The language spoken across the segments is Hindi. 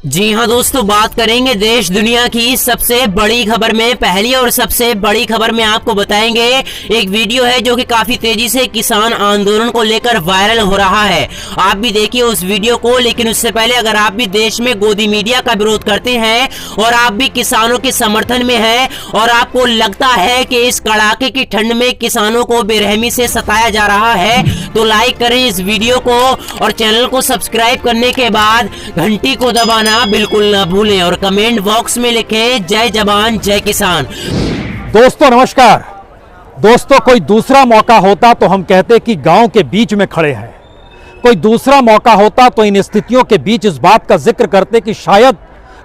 जी हाँ दोस्तों, बात करेंगे देश दुनिया की सबसे बड़ी खबर में। पहली और सबसे बड़ी खबर में आपको बताएंगे एक वीडियो है जो कि काफी तेजी से किसान आंदोलन को लेकर वायरल हो रहा है। आप भी देखिए उस वीडियो को। लेकिन उससे पहले अगर आप भी देश में गोदी मीडिया का विरोध करते हैं और आप भी किसानों के समर्थन में हैं और आपको लगता है कि इस कड़ाके की ठंड में किसानों को बेरहमी से सताया जा रहा है, तो लाइक करें इस वीडियो को और चैनल को सब्सक्राइब करने के बाद घंटी को दबाना बिल्कुल ना भूलें और कमेंट बॉक्स में लिखें जय जवान जय किसान। दोस्तों नमस्कार। दोस्तों, कोई दूसरा मौका होता तो हम कहते कि गांव के बीच में खड़े हैं। कोई दूसरा मौका होता तो इन स्थितियों के बीच इस बात का जिक्र करते कि शायद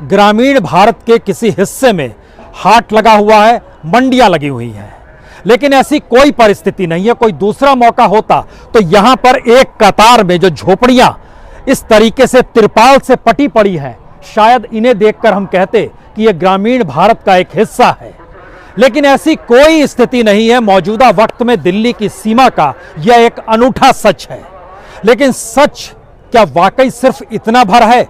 ग्रामीण भारत के किसी हिस्से में हाट लगा हुआ है, मंडियां लगी हुई हैं। लेकिन ऐसी कोई परिस्थिति नहीं है। कोई दूसरा मौका होता तो यहां पर एक कतार में जो झोपड़ियां इस तरीके से तिरपाल से पटी पड़ी हैं, शायद इन्हें देखकर हम कहते कि यह ग्रामीण भारत का एक हिस्सा है। लेकिन ऐसी कोई स्थिति नहीं है। मौजूदा वक्त में दिल्ली की सीमा का यह एक अनूठा सच है। लेकिन सच क्या वाकई सिर्फ इतना भर है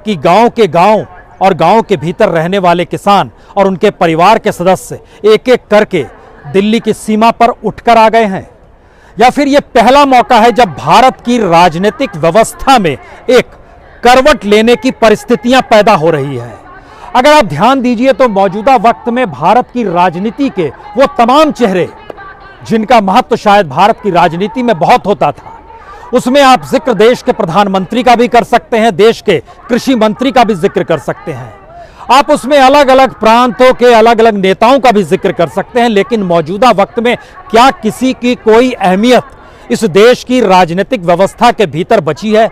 कि गांव के गांव और गांव के भीतर रहने वाले किसान और उनके परिवार के सदस्य एक एक करके दिल्ली की सीमा पर उठकर आ गए हैं? या फिर यह पहला मौका है जब भारत की राजनीतिक व्यवस्था में एक करवट लेने की परिस्थितियां पैदा हो रही है? अगर आप ध्यान दीजिए तो मौजूदा वक्त में भारत की राजनीति के वो तमाम चेहरे जिनका महत्व शायद भारत की राजनीति में बहुत होता था, उसमें आप जिक्र देश के प्रधानमंत्री का भी कर सकते हैं, देश के कृषि मंत्री का भी जिक्र कर सकते हैं, आप उसमें अलग अलग प्रांतों के अलग अलग नेताओं का भी जिक्र कर सकते हैं। लेकिन मौजूदा वक्त में क्या किसी की कोई अहमियत इस देश की राजनीतिक व्यवस्था के भीतर बची है?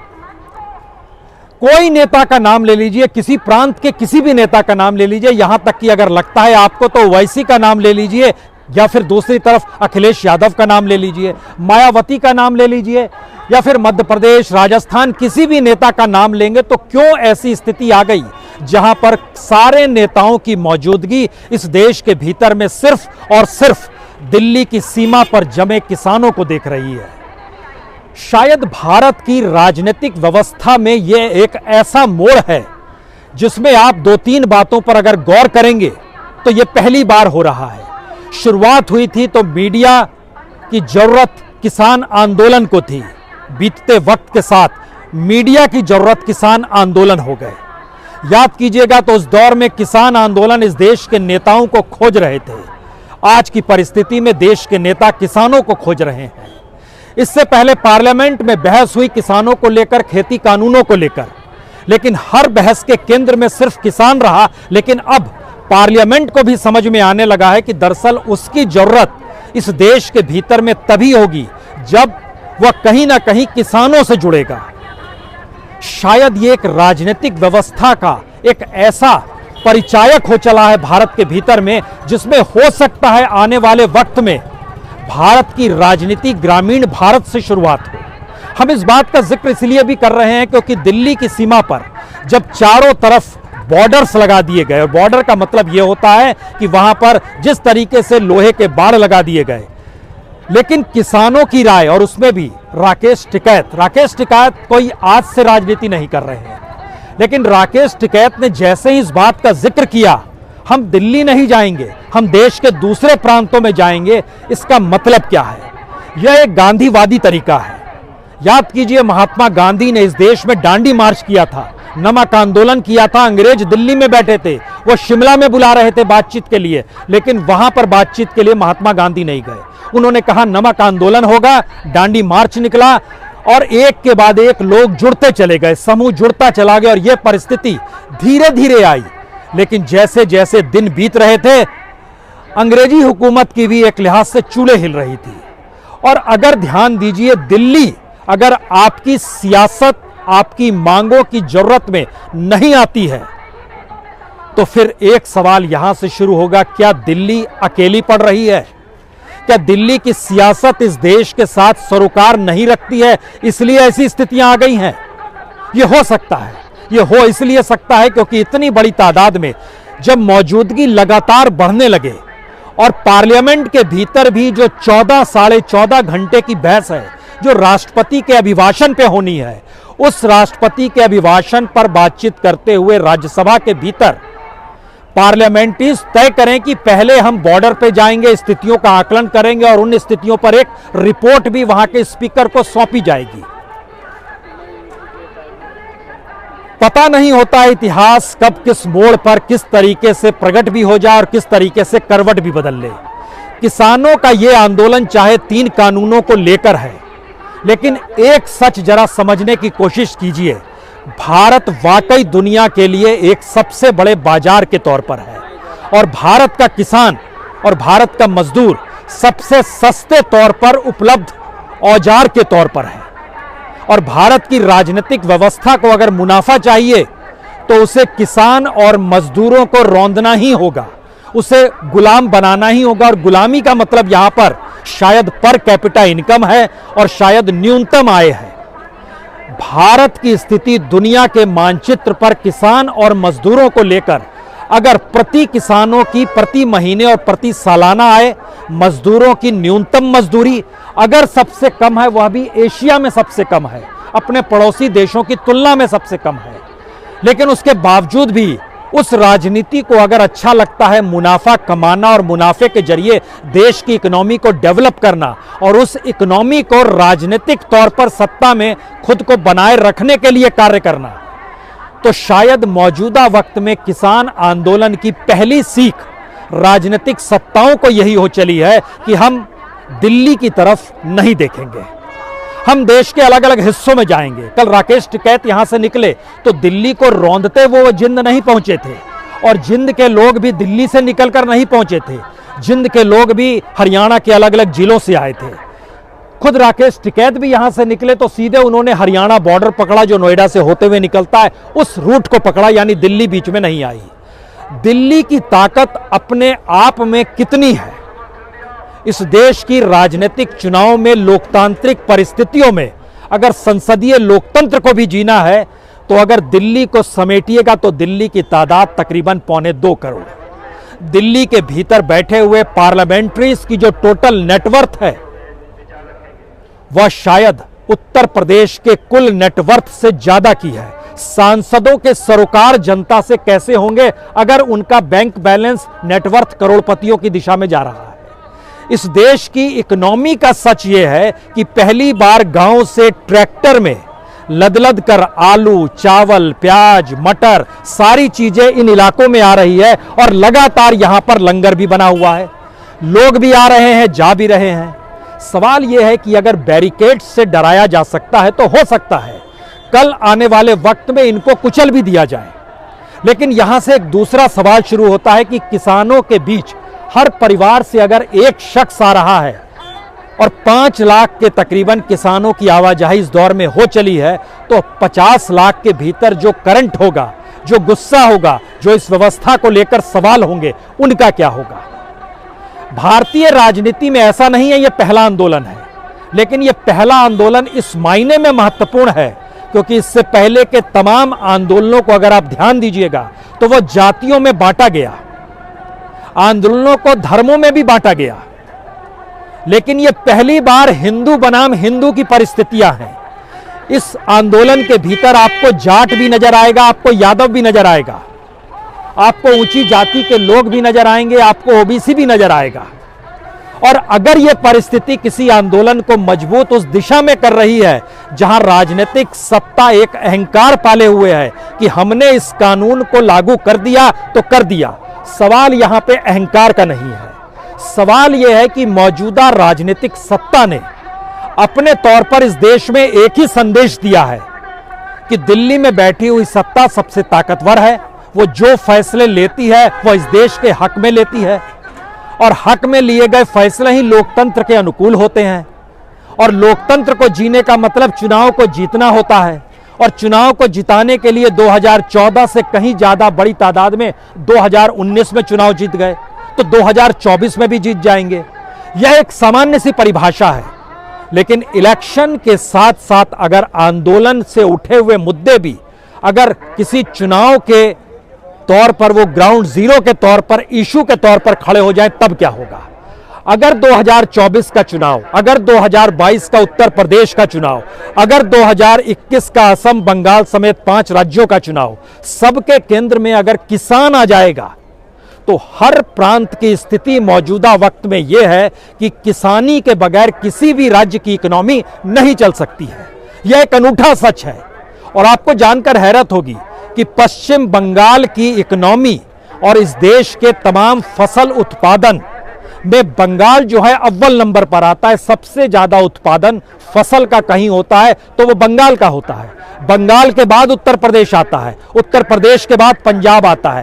कोई नेता का नाम ले लीजिए, किसी प्रांत के किसी भी नेता का नाम ले लीजिए, यहां तक कि अगर लगता है आपको तो ओवैसी का नाम ले लीजिए, या फिर दूसरी तरफ अखिलेश यादव का नाम ले लीजिए, मायावती का नाम ले लीजिए, या फिर मध्य प्रदेश, राजस्थान, किसी भी नेता का नाम लेंगे तो क्यों ऐसी स्थिति आ गई जहां पर सारे नेताओं की मौजूदगी इस देश के भीतर में सिर्फ और सिर्फ दिल्ली की सीमा पर जमे किसानों को देख रही है? शायद भारत की राजनीतिक व्यवस्था में यह एक ऐसा मोड़ है जिसमें आप दो तीन बातों पर अगर गौर करेंगे तो यह पहली बार हो रहा है। शुरुआत हुई थी तो मीडिया की जरूरत किसान आंदोलन को थी, बीतते वक्त के साथ मीडिया की जरूरत किसान आंदोलन हो गए। याद कीजिएगा तो उस दौर में किसान आंदोलन इस देश के नेताओं को खोज रहे थे। आज की परिस्थिति में देश के नेता किसानों को खोज रहे हैं। इससे पहले पार्लियामेंट में बहस हुई किसानों को लेकर, खेती कानूनों को लेकर, लेकिन हर बहस के केंद्र में सिर्फ किसान रहा। लेकिन अब पार्लियामेंट को भी समझ में आने लगा है कि दरअसल उसकी जरूरत इस देश के भीतर में तभी होगी जब वह कहीं ना कहीं किसानों से जुड़ेगा। शायद ये एक राजनीतिक व्यवस्था का एक ऐसा परिचायक हो चला है भारत के भीतर में, जिसमें हो सकता है आने वाले वक्त में भारत की राजनीति ग्रामीण भारत से शुरुआत हो। हम इस बात का जिक्र इसलिए भी कर रहे हैं क्योंकि दिल्ली की सीमा पर जब चारों तरफ बॉर्डर्स लगा दिए गए, और बॉर्डर का मतलब यह होता है कि वहां पर जिस तरीके से लोहे के बाड़ लगा दिए गए, लेकिन किसानों की राय, और उसमें भी राकेश टिकैत कोई आज से राजनीति नहीं कर रहे हैं, लेकिन राकेश टिकैत ने जैसे ही इस बात का जिक्र किया हम दिल्ली नहीं जाएंगे, हम देश के दूसरे प्रांतों में जाएंगे, इसका मतलब क्या है? यह एक गांधीवादी तरीका है। याद कीजिए महात्मा गांधी ने इस देश में दांडी मार्च किया था, नमक आंदोलन किया था। अंग्रेज दिल्ली में बैठे थे, वो शिमला में बुला रहे थे बातचीत के लिए, लेकिन वहां पर बातचीत के लिए महात्मा गांधी नहीं गए। उन्होंने कहा नमक आंदोलन होगा, दांडी मार्च निकला और एक के बाद एक लोग जुड़ते चले गए, समूह जुड़ता चला गया और यह परिस्थिति धीरे धीरे आई। लेकिन जैसे जैसे दिन बीत रहे थे, अंग्रेजी हुकूमत की भी एक लिहाज से चूल्हे हिल रही थी। और अगर ध्यान दीजिए, दिल्ली अगर आपकी सियासत, आपकी मांगों की जरूरत में नहीं आती है तो फिर एक सवाल यहां से शुरू होगा, क्या दिल्ली अकेली पड़ रही है? क्या दिल्ली की सियासत इस देश के साथ सरोकार नहीं रखती है, इसलिए ऐसी स्थितियां आ गई हैं? यह हो सकता है। यह हो इसलिए सकता है क्योंकि इतनी बड़ी तादाद में जब मौजूदगी लगातार बढ़ने लगे और पार्लियामेंट के भीतर भी जो 14 साढ़े 14 घंटे की बहस है जो राष्ट्रपति के अभिभाषण पे होनी है, उस राष्ट्रपति के अभिभाषण पर बातचीत करते हुए राज्यसभा के भीतर पार्लियामेंट्रीज तय करें कि पहले हम बॉर्डर पे जाएंगे, स्थितियों का आकलन करेंगे और उन स्थितियों पर एक रिपोर्ट भी वहां के स्पीकर को सौंपी जाएगी। पता नहीं होता इतिहास कब किस मोड़ पर किस तरीके से प्रकट भी हो जाए और किस तरीके से करवट भी बदल ले। किसानों का यह आंदोलन चाहे 3 कानूनों को लेकर है, लेकिन एक सच जरा समझने की कोशिश कीजिए, भारत वाकई दुनिया के लिए एक सबसे बड़े बाजार के तौर पर है और भारत का किसान और भारत का मजदूर सबसे सस्ते तौर पर उपलब्ध औजार के तौर पर है। और भारत की राजनीतिक व्यवस्था को अगर मुनाफा चाहिए तो उसे किसान और मजदूरों को रौंदना ही होगा, उसे गुलाम बनाना ही होगा। और गुलामी का मतलब यहां पर शायद पर कैपिटा इनकम है और शायद न्यूनतम आय है। भारत की स्थिति दुनिया के मानचित्र पर किसान और मजदूरों को लेकर अगर प्रति किसानों की प्रति महीने और प्रति सालाना आय, मजदूरों की न्यूनतम मजदूरी अगर सबसे कम है, वह भी एशिया में सबसे कम है, अपने पड़ोसी देशों की तुलना में सबसे कम है, लेकिन उसके बावजूद भी उस राजनीति को अगर अच्छा लगता है मुनाफा कमाना और मुनाफे के जरिए देश की इकोनॉमी को डेवलप करना और उस इकोनॉमी को राजनीतिक तौर पर सत्ता में खुद को बनाए रखने के लिए कार्य करना, तो शायद मौजूदा वक्त में किसान आंदोलन की पहली सीख राजनीतिक सत्ताओं को यही हो चली है कि हम दिल्ली की तरफ नहीं देखेंगे, हम देश के अलग अलग हिस्सों में जाएंगे। कल राकेश टिकैत यहां से निकले तो दिल्ली को रौंदते वो जिंद नहीं पहुंचे थे और जिंद के लोग भी दिल्ली से निकलकर नहीं पहुंचे थे, जिंद के लोग भी हरियाणा के अलग अलग जिलों से आए थे। खुद राकेश टिकैत भी यहां से निकले तो सीधे उन्होंने हरियाणा बॉर्डर पकड़ा जो नोएडा से होते हुए निकलता है, उस रूट को पकड़ा, यानी दिल्ली बीच में नहीं आई। दिल्ली की ताकत अपने आप में कितनी है, इस देश की राजनीतिक चुनाव में लोकतांत्रिक परिस्थितियों में अगर संसदीय लोकतंत्र को भी जीना है तो अगर दिल्ली को समेटिएगा तो दिल्ली की तादाद तकरीबन 1.25 करोड़। दिल्ली के भीतर बैठे हुए पार्लियामेंट्रीज की जो टोटल नेटवर्थ है वह शायद उत्तर प्रदेश के कुल नेटवर्थ से ज्यादा की है। सांसदों के सरोकार जनता से कैसे होंगे अगर उनका बैंक बैलेंस नेटवर्थ करोड़पतियों की दिशा में जा रहा है। इस देश की इकोनॉमी का सच यह है कि पहली बार गांव से ट्रैक्टर में लद लद कर आलू, चावल, प्याज, मटर सारी चीजें इन इलाकों में आ रही है और लगातार यहां पर लंगर भी बना हुआ है, लोग भी आ रहे हैं, जा भी रहे हैं। सवाल यह है कि अगर बैरिकेड से डराया जा सकता है तो हो सकता है कल आने वाले वक्त में इनको कुचल भी दिया जाए, लेकिन यहां से एक दूसरा सवाल शुरू होता है कि किसानों के बीच हर परिवार से अगर एक शख्स आ रहा है और 5 लाख के तकरीबन किसानों की आवाजाही इस दौर में हो चली है तो 50 लाख के भीतर जो करंट होगा, जो गुस्सा होगा, जो इस व्यवस्था को लेकर सवाल होंगे, उनका क्या होगा। भारतीय राजनीति में ऐसा नहीं है यह पहला आंदोलन है, लेकिन यह पहला आंदोलन इस मायने में महत्वपूर्ण है क्योंकि इससे पहले के तमाम आंदोलनों को अगर आप ध्यान दीजिएगा तो वह जातियों में बांटा गया, आंदोलनों को धर्मों में भी बांटा गया, लेकिन यह पहली बार हिंदू बनाम हिंदू की परिस्थितियां हैं। इस आंदोलन के भीतर आपको जाट भी नजर आएगा, आपको यादव भी नजर आएगा, आपको ऊंची जाति के लोग भी नजर आएंगे, आपको ओबीसी भी नजर आएगा। और अगर यह परिस्थिति किसी आंदोलन को मजबूत उस दिशा में कर रही है जहां राजनीतिक सत्ता एक अहंकार पाले हुए है कि हमने इस कानून को लागू कर दिया तो कर दिया, सवाल यहां पे अहंकार का नहीं है, सवाल यह है कि मौजूदा राजनीतिक सत्ता ने अपने तौर पर इस देश में एक ही संदेश दिया है कि दिल्ली में बैठी हुई सत्ता सबसे ताकतवर है, वो जो फैसले लेती है वो इस देश के हक में लेती है और हक में लिए गए फैसले ही लोकतंत्र के अनुकूल होते हैं और लोकतंत्र को जीने का मतलब चुनाव को जीतना होता है और चुनाव को जिताने के लिए 2014 से कहीं ज्यादा बड़ी तादाद में 2019 में चुनाव जीत गए तो 2024 में भी जीत जाएंगे। यह एक सामान्य सी परिभाषा है, लेकिन इलेक्शन के साथ साथ अगर आंदोलन से उठे हुए मुद्दे भी अगर किसी चुनाव के तौर पर वो ग्राउंड जीरो के तौर पर इशू के तौर पर खड़े हो जाए तब क्या होगा। अगर 2024 का चुनाव, अगर 2022 का उत्तर प्रदेश का चुनाव, अगर 2021 का असम, बंगाल समेत 5 राज्यों का चुनाव, सबके केंद्र में अगर किसान आ जाएगा तो हर प्रांत की स्थिति मौजूदा वक्त में यह है कि किसानी के बगैर किसी भी राज्य की इकोनॉमी नहीं चल सकती है। यह एक अनूठा सच है। और आपको जानकर हैरत होगी कि पश्चिम बंगाल की इकोनॉमी और इस देश के तमाम फसल उत्पादन में बंगाल जो है अव्वल नंबर पर आता है। सबसे ज्यादा उत्पादन फसल का कहीं होता है तो वो बंगाल का होता है। बंगाल के बाद उत्तर प्रदेश आता है, उत्तर प्रदेश के बाद पंजाब आता है।